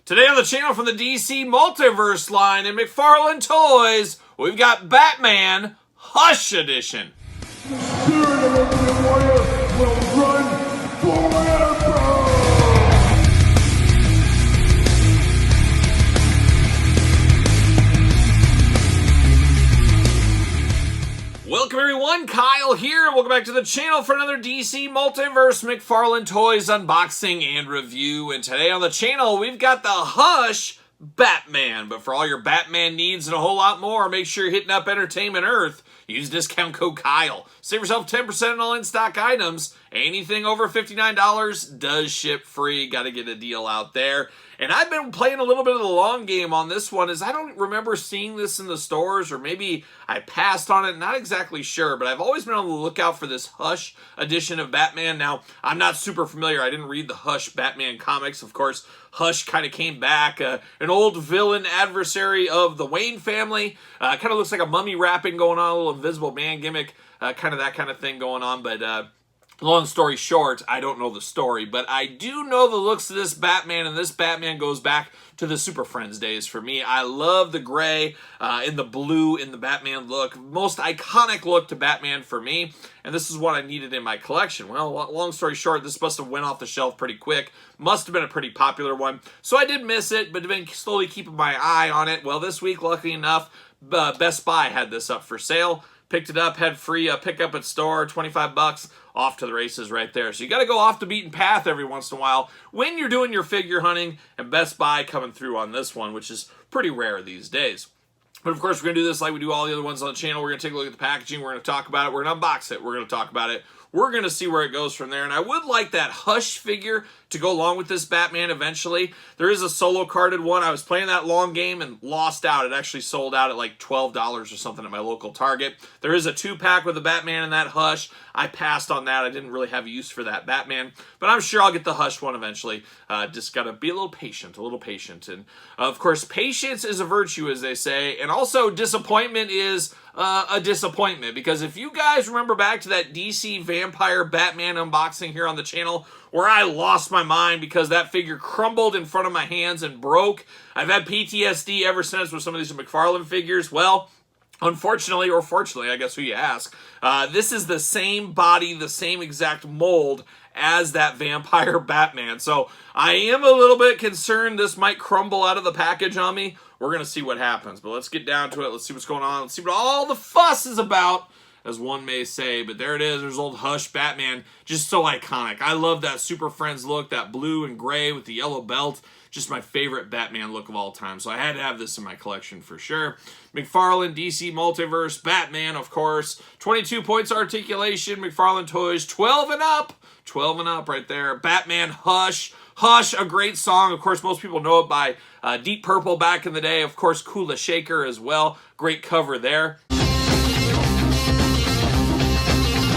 Today on the channel from the DC Multiverse line in McFarlane Toys, we've got Batman Hush Edition. The spirit of Ultimate Warrior will run forever! Welcome everyone, Kyle here, and welcome back to the channel for another DC Multiverse McFarlane Toys unboxing and review. And today on the channel, we've got the Hush Batman. But for all your Batman needs and a whole lot more, make sure you're hitting up Entertainment Earth. Use discount code Kyle. Save yourself 10% on all in-stock items. Anything over $59 does ship free. Got to get a deal out there. And I've been playing a little bit of the long game on this one, as I don't remember seeing this in the stores, or maybe I passed on it, not exactly sure, but I've always been on the lookout for this Hush edition of Batman. Now, I'm not super familiar. I didn't read the Hush Batman comics. Of course, Hush kind of came back, an old villain adversary of the Wayne family. Kind of looks like a mummy wrapping going on, a little Invisible Man gimmick, kind of that kind of thing going on, but long story short, I don't know the story, but I do know the looks of this Batman, and this Batman goes back to the Super Friends days for me. I love the gray and the blue in the Batman look. Most iconic look to Batman for me, and this is what I needed in my collection. Well, long story short, this must have went off the shelf pretty quick. Must have been a pretty popular one, so I did miss it, but have been slowly keeping my eye on it. Well, this week, luckily enough, Best Buy had this up for sale. Picked it up, had free pickup at store, 25 bucks, off to the races right there. So you got to go off the beaten path every once in a while when you're doing your figure hunting, and Best Buy coming through on this one, which is pretty rare these days. But of course, we're going to do this like we do all the other ones on the channel. We're going to take a look at the packaging. We're going to talk about it. We're going to unbox it. We're going to talk about it. We're going to see where it goes from there. And I would like that Hush figure to go along with this Batman eventually. There is a solo carded one. I was playing that long game and lost out. It actually sold out at like $12 or something at my local Target. There is a 2-pack with the Batman and that Hush. I passed on that. I didn't really have use for that Batman. But I'm sure I'll get the Hush one eventually. Just got to be a little patient, And of course, patience is a virtue, as they say. And also, disappointment is a disappointment, because if you guys remember back to that DC Vampire Batman unboxing here on the channel, where I lost my mind because that figure crumbled in front of my hands and broke, I've had PTSD ever since with some of these McFarlane figures. Well, unfortunately, or fortunately, I guess who you ask, this is the same body, the same exact mold as that Vampire Batman. So I am a little bit concerned this might crumble out of the package on me. We're going to see what happens, but let's get down to it. Let's see what's going on. Let's see what all the fuss is about, as one may say. But there it is. There's old Hush Batman. Just so iconic. I love that Super Friends look, that blue and gray with the yellow belt. Just my favorite Batman look of all time. So I had to have this in my collection for sure. McFarlane, DC Multiverse, Batman, of course. 22 points articulation, McFarlane Toys, 12 and up. 12 and up right there. Batman Hush. Hush, a great song. Of course, most people know it by Deep Purple back in the day. Of course, Kula Shaker as well. Great cover there.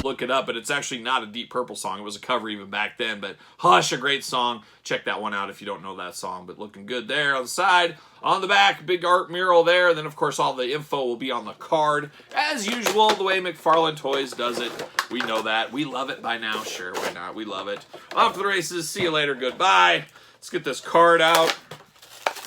Look it up, but it's actually not a Deep Purple song. It was a cover even back then, but Hush, a great song. Check that one out if you don't know that song, but looking good there on the side. On the back, big art mural there, and then of course all the info will be on the card. As usual, the way McFarlane Toys does it. We know that. We love it by now. Sure, why not? We love it. Off to the races. See you later. Goodbye. Let's get this card out.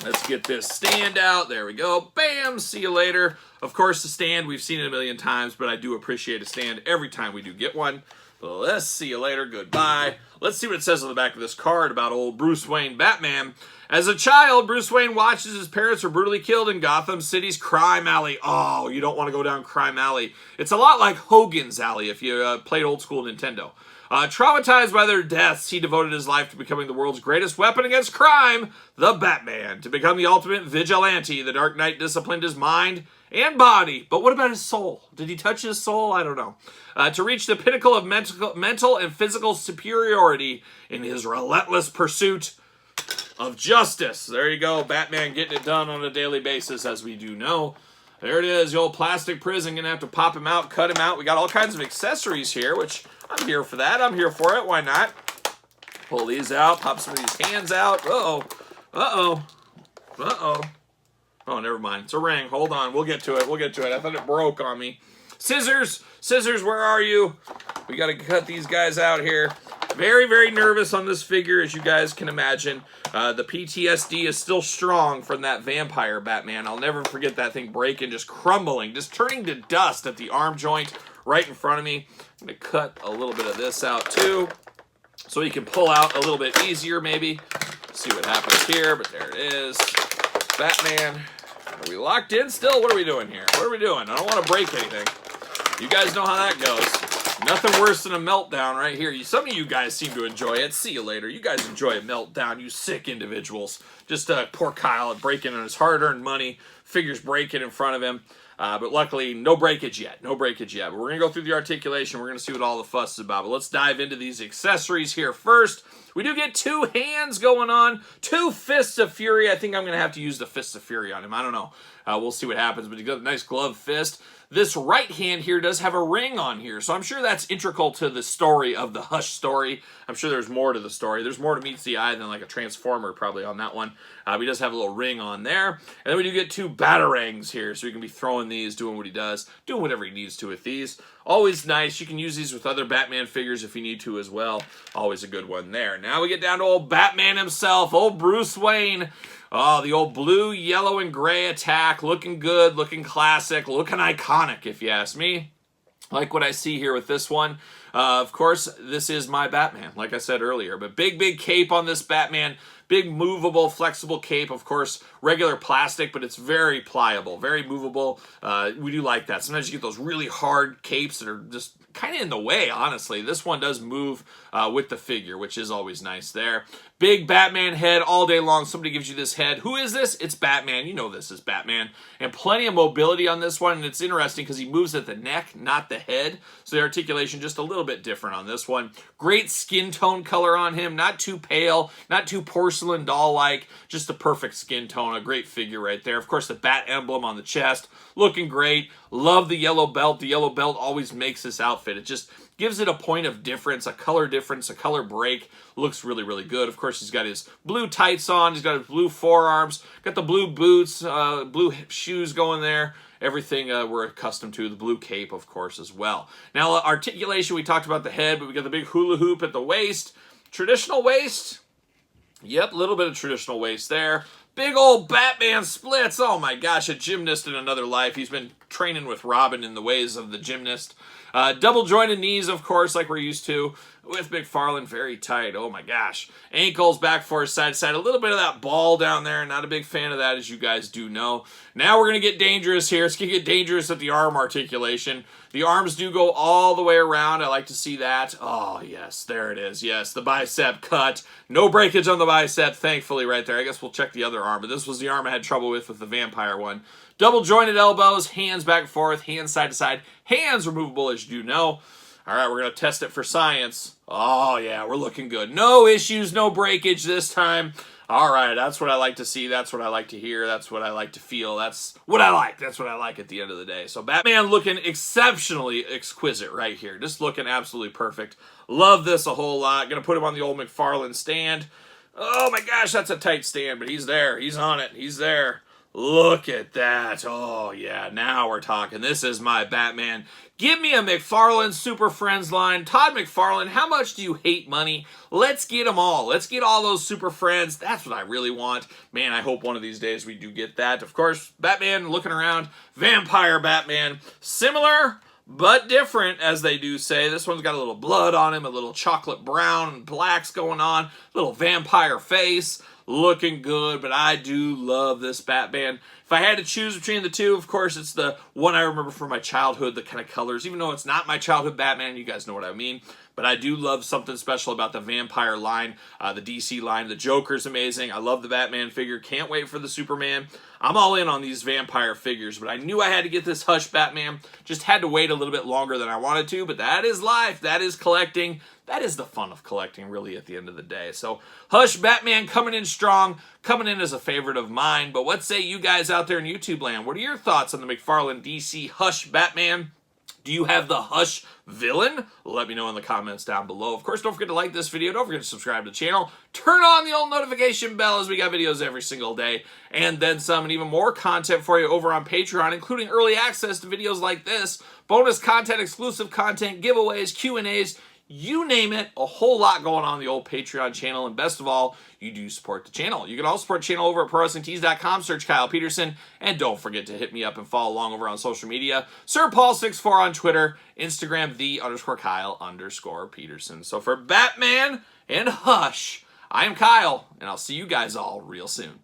Let's get this stand out. There we go. Bam! See you later. Of course, the stand, we've seen it a million times, but I do appreciate a stand every time we do get one. Let's see you later. Goodbye. Let's see what it says on the back of this card about old Bruce Wayne Batman. As a child, Bruce Wayne watches his parents are brutally killed in Gotham City's crime alley. Oh, you don't want to go down crime alley. It's a lot like Hogan's Alley if you played old school Nintendo. Traumatized by their deaths, he devoted his life to becoming the world's greatest weapon against crime, the Batman. To become the ultimate vigilante, the Dark Knight disciplined his mind and body. But what about his soul? Did he touch his soul? I don't know. To reach the pinnacle of mental and physical superiority in his relentless pursuit of justice. There you go. Batman getting it done on a daily basis, as we do know. There it is, the old plastic prison. Gonna have to pop him out, cut him out. We got all kinds of accessories here, which I'm here for that. I'm here for it. Why not? Pull these out, pop some of these hands out. Uh-oh. Uh-oh. Uh-oh. Oh, never mind. It's a ring. Hold on. We'll get to it. We'll get to it. I thought it broke on me. Scissors. Scissors, where are you? We got to cut these guys out here. Very, very nervous on this figure, as you guys can imagine. The PTSD is still strong from that vampire Batman. I'll never forget that thing breaking, just crumbling, just turning to dust at the arm joint right in front of me. I'm going to cut a little bit of this out too, so you can pull out a little bit easier maybe. See what happens here, but there it is. Batman. Are we locked in still? What are we doing here? What are we doing? I don't want to break anything. You guys know how that goes. Nothing worse than a meltdown right here. Some of you guys seem to enjoy it. See you later. You guys enjoy a meltdown, you sick individuals. Just poor Kyle breaking on his hard-earned money. Figures breaking in front of him. But luckily, no breakage yet. No breakage yet. But we're going to go through the articulation. We're going to see what all the fuss is about. But let's dive into these accessories here first. We do get 2 hands going on. 2 fists of fury. I think I'm going to have to use the fists of fury on him. I don't know. We'll see what happens. But he got a nice glove fist. This right hand here does have a ring on here, so I'm sure that's integral to the story of the Hush story. I'm sure there's more to the story. There's more to meets the eye than like a transformer probably on that one. He does have a little ring on there. And then we do get 2 batarangs here, so he can be throwing these, doing what he does, doing whatever he needs to with these. Always nice. You can use these with other Batman figures if you need to as well. Always a good one there. Now we get down to old Batman himself, old Bruce Wayne. Oh, the old blue, yellow, and gray attack. Looking good, looking classic, looking iconic, if you ask me. Like what I see here with this one. Of course, this is my Batman, like I said earlier. But big, big cape on this Batman. Big, movable, flexible cape. Of course, regular plastic, but it's very pliable, very movable. We do like that. Sometimes you get those really hard capes that are just kind of in the way, honestly. This one does move with the figure, which is always nice there. Big Batman head all day long. Somebody gives you this head. Who is this? It's Batman. You know this is Batman. And plenty of mobility on this one, and it's interesting because he moves at the neck, not the head. So the articulation just a little bit different on this one. Great skin tone color on him. Not too pale, not too porcelain doll-like. Just the perfect skin tone. A great figure right there. Of course, the bat emblem on the chest. Looking great. Love the yellow belt. The yellow belt always makes this outfit. It just gives it a point of difference, a color break. Looks really, really good. Of course, he's got his blue tights on. He's got his blue forearms. Got the blue boots, blue shoes going there. Everything we're accustomed to. The blue cape, of course, as well. Now, articulation, we talked about the head, but we got the big hula hoop at the waist. Traditional waist. Yep, a little bit of traditional waist there. Big old Batman splits. Oh my gosh, a gymnast in another life. He's been training with Robin in the ways of the gymnast. Double jointed knees, of course, like we're used to. With McFarlane, very tight. Oh my gosh. Ankles, back forth, side to side. A little bit of that ball down there. Not a big fan of that, as you guys do know. Now we're going to get dangerous here. It's going to get dangerous at the arm articulation. The arms do go all the way around. I like to see that. Oh, yes. There it is. Yes, the bicep cut. No breakage on the bicep, thankfully, right there. I guess we'll check the other arm, but this was the arm I had trouble with the vampire one. Double jointed elbows, hands back and forth, hands side to side. Hands removable, as you do know. All right, we're going to test it for science. Oh, yeah, we're looking good. No issues, no breakage this time. All right, that's what I like to see. That's what I like to hear. That's what I like to feel. That's what I like. That's what I like at the end of the day. So Batman looking exceptionally exquisite right here. Just looking absolutely perfect. Love this a whole lot. Going to put him on the old McFarlane stand. Oh, my gosh, that's a tight stand, but he's there. He's on it. He's there. Look at that. Oh, yeah, now we're talking. This is my Batman. Give me a McFarlane Super Friends line. Todd McFarlane, how much do you hate money? Let's get them all. Let's get all those Super Friends. That's what I really want. Man, I hope one of these days we do get that. Of course, Batman looking around. Vampire Batman. Similar, but different, as they do say. This one's got a little blood on him, a little chocolate brown and blacks going on, little vampire face. Looking good, but I do love this Batman. If I had to choose between the two, of course, it's the one I remember from my childhood, the kind of colors. Even though it's not my childhood Batman, you guys know what I mean. But I do love something special about the vampire line, the DC line. The Joker's amazing. I love the Batman figure. Can't wait for the Superman. I'm all in on these vampire figures, but I knew I had to get this Hush Batman. Just had to wait a little bit longer than I wanted to, but that is life. That is collecting. That is the fun of collecting, really, at the end of the day. So, Hush Batman coming in strong, coming in as a favorite of mine. But what say you guys out there in YouTube land? What are your thoughts on the McFarlane DC Hush Batman? Do you have the Hush villain? Let me know in the comments down below. Of course, don't forget to like this video. Don't forget to subscribe to the channel. Turn on the old notification bell as we got videos every single day. And then some and even more content for you over on Patreon, including early access to videos like this, bonus content, exclusive content, giveaways, Q&As. you name it, a whole lot going on the old Patreon channel. And best of all, you do support the channel. You can also support the channel over at ProWrestlingTees.com. Search Kyle Peterson. And don't forget to hit me up and follow along over on social media. SirPaul64 on Twitter. Instagram, _Kyle_Peterson. So for Batman and Hush, I am Kyle, and I'll see you guys all real soon.